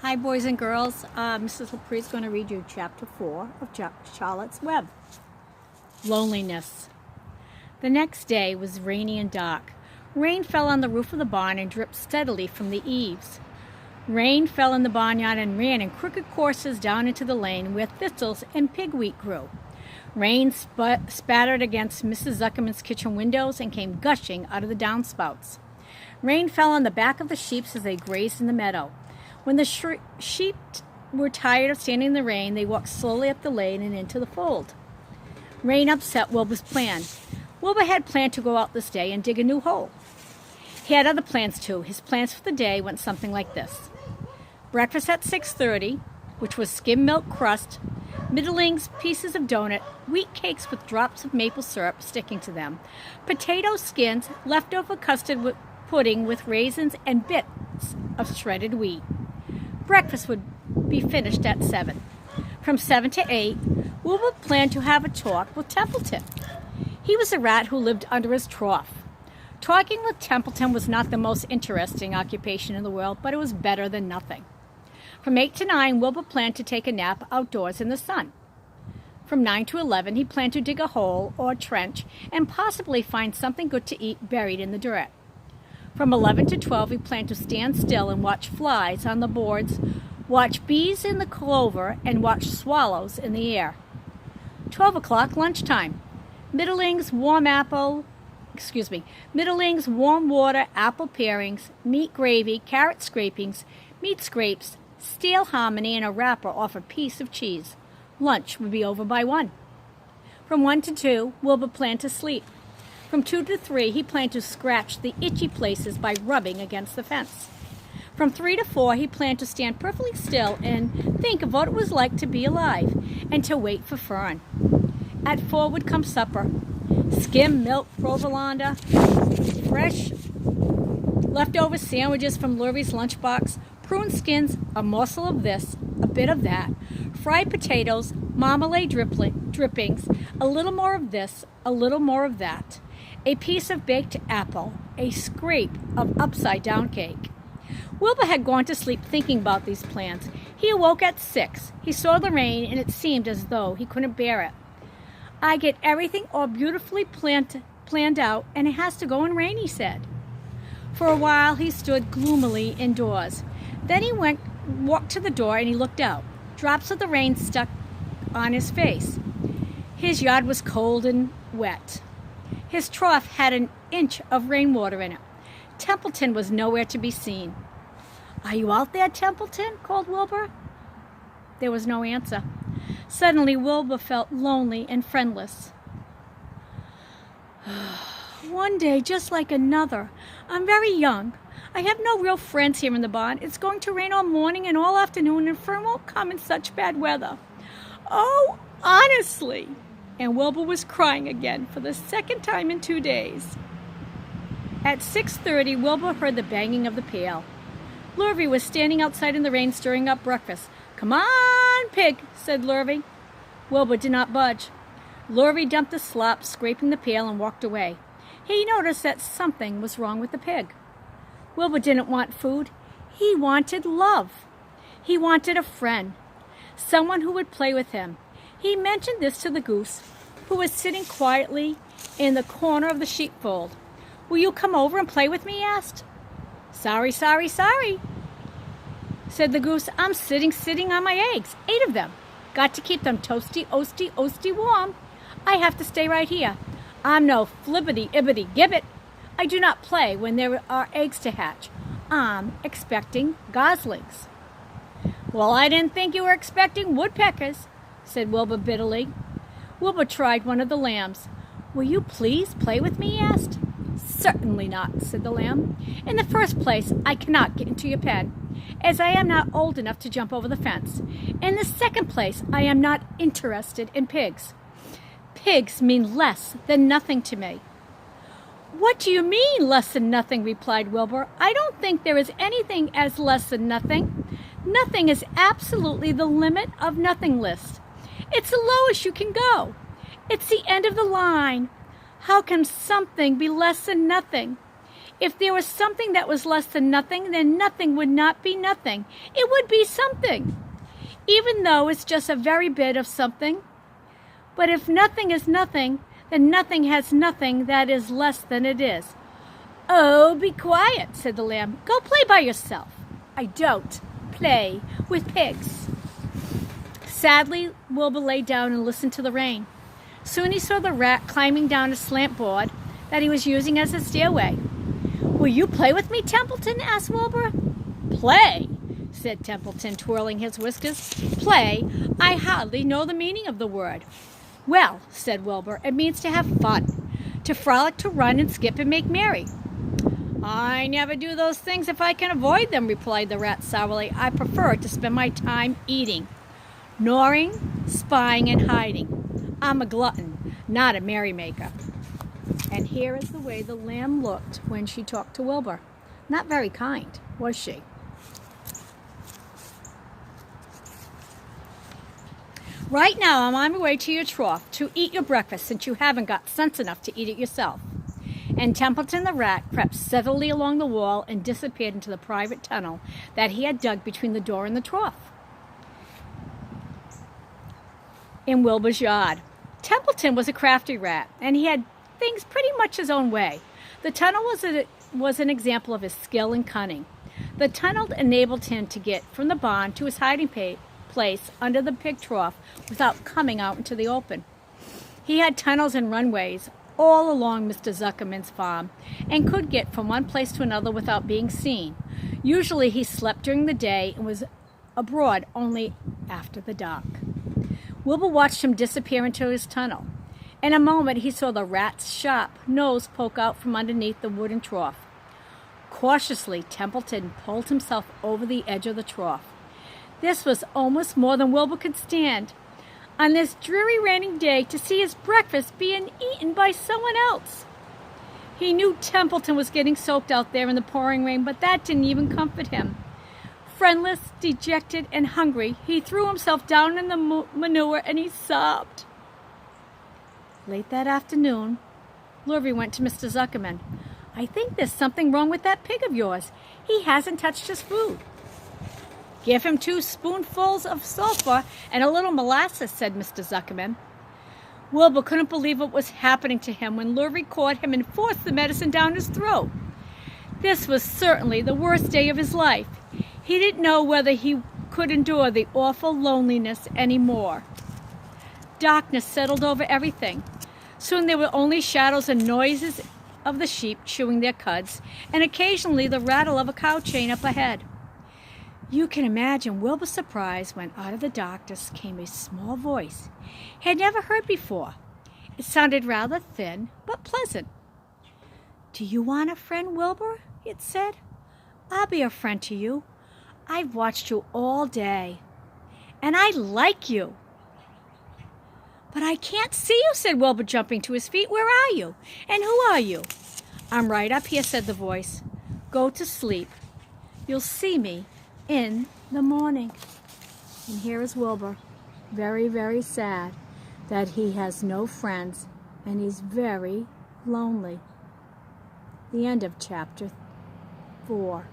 Hi, boys and girls. Mrs. LaPree is going to read you Chapter 4 of Charlotte's Web. Loneliness. The next day was rainy and dark. Rain fell on the roof of the barn and dripped steadily from the eaves. Rain fell in the barnyard and ran in crooked courses down into the lane where thistles and pigweed grew. Rain spattered against Mrs. Zuckerman's kitchen windows and came gushing out of the downspouts. Rain fell on the back of the sheep as they grazed in the meadow. When the sheep were tired of standing in the rain, they walked slowly up the lane and into the fold. Rain upset Wilbur's plan. Wilbur had planned to go out this day and dig a new hole. He had other plans too. His plans for the day went something like this. Breakfast at 6:30, which was skim milk crust, middlings, pieces of donut, wheat cakes with drops of maple syrup sticking to them, potato skins, leftover custard pudding with raisins, and bits of shredded wheat. Breakfast would be finished at 7. From 7 to 8, Wilbur planned to have a talk with Templeton. He was a rat who lived under his trough. Talking with Templeton was not the most interesting occupation in the world, but it was better than nothing. From 8 to 9, Wilbur planned to take a nap outdoors in the sun. From 9 to 11, he planned to dig a hole or trench and possibly find something good to eat buried in the dirt. From 11 to 12, he planned to stand still and watch flies on the boards, watch bees in the clover, and watch swallows in the air. 12 o'clock, lunchtime. Middlings, warm water, apple parings, meat gravy, carrot scrapings, meat scrapes, stale hominy, and a wrapper off a piece of cheese. Lunch would be over by 1. From 1 to 2, Wilbur planned to sleep. From 2 to 3, he planned to scratch the itchy places by rubbing against the fence. From 3 to 4, he planned to stand perfectly still and think of what it was like to be alive and to wait for Fern. At 4 would come supper. Skim milk, provolone, fresh leftover sandwiches from Lurvie's lunchbox, prune skins, a morsel of this, a bit of that, fried potatoes, marmalade drippings, a little more of this, a little more of that, a piece of baked apple, a scrape of upside-down cake. Wilbur had gone to sleep thinking about these plans. He awoke at 6. He saw the rain, and it seemed as though he couldn't bear it. I get everything all beautifully planned out, and it has to go in rain, he said. For a while, he stood gloomily indoors. Then he walked to the door, and he looked out. Drops of the rain stuck on his face. His yard was cold and wet. His trough had an inch of rainwater in it. Templeton was nowhere to be seen. "Are you out there, Templeton?" called Wilbur. There was no answer. Suddenly, Wilbur felt lonely and friendless. "One day, just like another. I'm very young. I have no real friends here in the barn. It's going to rain all morning and all afternoon, and Fern won't come in such bad weather. Oh, honestly." And Wilbur was crying again for the second time in 2 days. At 6:30, Wilbur heard the banging of the pail. Lurvie was standing outside in the rain stirring up breakfast. "Come on, pig," said Lurvie. Wilbur did not budge. Lurvie dumped the slop, scraping the pail, and walked away. He noticed that something was wrong with the pig. Wilbur didn't want food. He wanted love. He wanted a friend, someone who would play with him. He mentioned this to the goose, who was sitting quietly in the corner of the sheepfold. "Will you come over and play with me?" he asked. Sorry, said the goose. "I'm sitting on my eggs, 8 of them. Got to keep them toasty, warm. I have to stay right here. I'm no flibbity-ibbity-gibbet. I do not play when there are eggs to hatch. I'm expecting goslings." "Well, I didn't think you were expecting woodpeckers," said Wilbur bitterly. Wilbur tried one of the lambs. "Will you please play with me?" he asked. "Certainly not," said the lamb. "In the first place, I cannot get into your pen, as I am not old enough to jump over the fence. In the second place, I am not interested in pigs. Pigs mean less than nothing to me." "What do you mean, less than nothing?" replied Wilbur. "I don't think there is anything as less than nothing. Nothing is absolutely the limit of nothing list. It's the lowest you can go. It's the end of the line. How can something be less than nothing? If there was something that was less than nothing, then nothing would not be nothing. It would be something, even though it's just a very bit of something. But if nothing is nothing, then nothing has nothing that is less than it is. Oh, be quiet, said the lamb. Go play by yourself. I don't play with pigs. Sadly, Wilbur lay down and listened to the rain. Soon he saw the rat climbing down a slant board that he was using as a stairway. Will you play with me, Templeton? Asked Wilbur. Play, said Templeton, twirling his whiskers. Play? I hardly know the meaning of the word. Well, said Wilbur, it means to have fun, to frolic, to run and skip and make merry. I never do those things if I can avoid them, replied the rat sourly. I prefer to spend my time eating, gnawing, spying, and hiding. I'm a glutton, not a merrymaker. And here is the way the lamb looked when she talked to Wilbur. Not very kind, was she? Right now, I'm on my way to your trough to eat your breakfast since you haven't got sense enough to eat it yourself. And Templeton the rat crept steadily along the wall and disappeared into the private tunnel that he had dug between the door and the trough in Wilbur's yard. Templeton was a crafty rat, and he had things pretty much his own way. The tunnel was an example of his skill and cunning. The tunnel enabled him to get from the barn to his hiding place under the pig trough without coming out into the open. He had tunnels and runways all along Mr. Zuckerman's farm and could get from one place to another without being seen. Usually he slept during the day and was abroad only after the dark. Wilbur watched him disappear into his tunnel. In a moment he saw the rat's sharp nose poke out from underneath the wooden trough. Cautiously, Templeton pulled himself over the edge of the trough. This was almost more than Wilbur could stand. On this dreary rainy day, to see his breakfast being eaten by someone else. He knew Templeton was getting soaked out there in the pouring rain, but that didn't even comfort him. Friendless, dejected, and hungry, he threw himself down in the manure and he sobbed. Late that afternoon, Lurvy went to Mr. Zuckerman. I think there's something wrong with that pig of yours. He hasn't touched his food. Give him 2 spoonfuls of sulfur and a little molasses, said Mr. Zuckerman. Wilbur couldn't believe what was happening to him when Lurvy caught him and forced the medicine down his throat. This was certainly the worst day of his life. He didn't know whether he could endure the awful loneliness any more. Darkness settled over everything. Soon there were only shadows and noises of the sheep chewing their cuds, and occasionally the rattle of a cow chain up ahead. You can imagine Wilbur's surprise when out of the darkness came a small voice he had never heard before. It sounded rather thin, but pleasant. Do you want a friend, Wilbur? It said. I'll be a friend to you. I've watched you all day, and I like you. But I can't see you, said Wilbur, jumping to his feet. Where are you? And who are you? I'm right up here, said the voice. Go to sleep. You'll see me in the morning. And here is Wilbur, very, very sad that he has no friends and he's very lonely. The end of chapter 4.